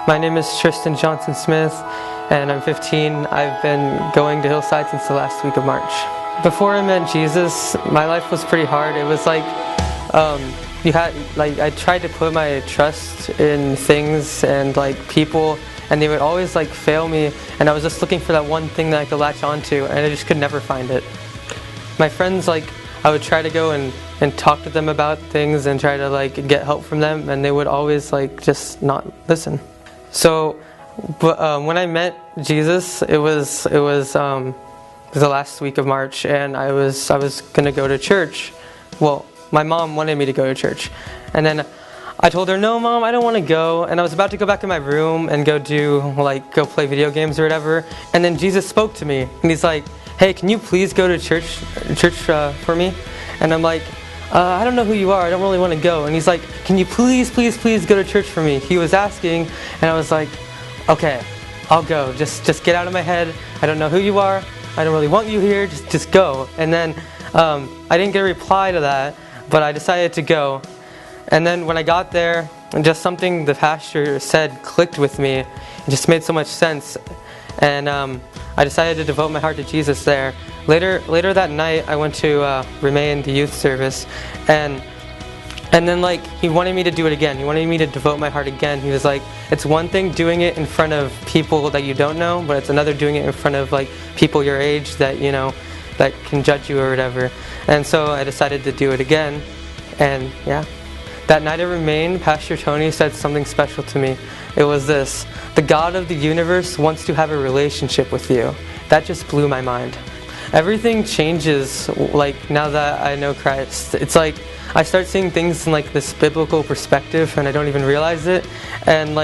My name is Triston Johnson-Smith, and I'm 15. I've been going to Hillside since the last week of March. Before I met Jesus, my life was pretty hard. It was like, I tried to put my trust in things and people, and they would always fail me, and I was just looking for that one thing that I could latch onto, and I just could never find it. My friends, I would try to go and talk to them about things and try to get help from them, and they would always just not listen. So, when I met Jesus, it was the last week of March, and I was gonna go to church. Well, my mom wanted me to go to church, and then I told her, "No, Mom, I don't want to go." And I was about to go back in my room and go play video games or whatever. And then Jesus spoke to me, and he's like, "Hey, can you please go to church for me?" And I'm like, "I don't know who you are. I don't really want to go." And he's like, "Can you please go to church for me?" He was asking, and I was like, "Okay, I'll go. Just get out of my head. I don't know who you are. I don't really want you here. Just go." And then I didn't get a reply to that, but I decided to go. And then when I got there, just something the pastor said clicked with me. It just made so much sense. And I decided to devote my heart to Jesus there. Later that night, I went to remain the youth service, and then he wanted me to do it again. He wanted me to devote my heart again. He was like, "It's one thing doing it in front of people that you don't know, but it's another doing it in front of people your age that that can judge you or whatever." And so I decided to do it again, and yeah. That night I remained, Pastor Tony said something special to me. It was this: "The God of the universe wants to have a relationship with you." That just blew my mind. Everything changes now that I know Christ. It's I start seeing things in this biblical perspective, and I don't even realize it. And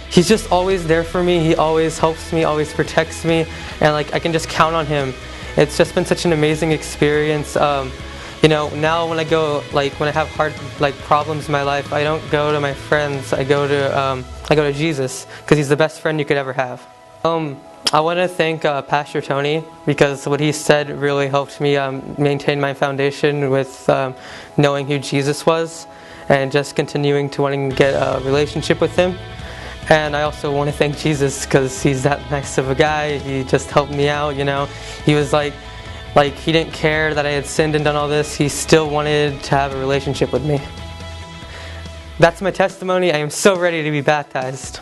He's just always there for me. He always helps me, always protects me, and I can just count on Him. It's just been such an amazing experience. Now when I go, when I have hard problems in my life, I don't go to my friends. I go to Jesus, because He's the best friend you could ever have. I want to thank Pastor Tony, because what he said really helped me maintain my foundation with knowing who Jesus was, and just continuing to wanting to get a relationship with Him. And I also want to thank Jesus, because He's that nice of a guy. He just helped me out. He was He didn't care that I had sinned and done all this. He still wanted to have a relationship with me. That's my testimony. I am so ready to be baptized.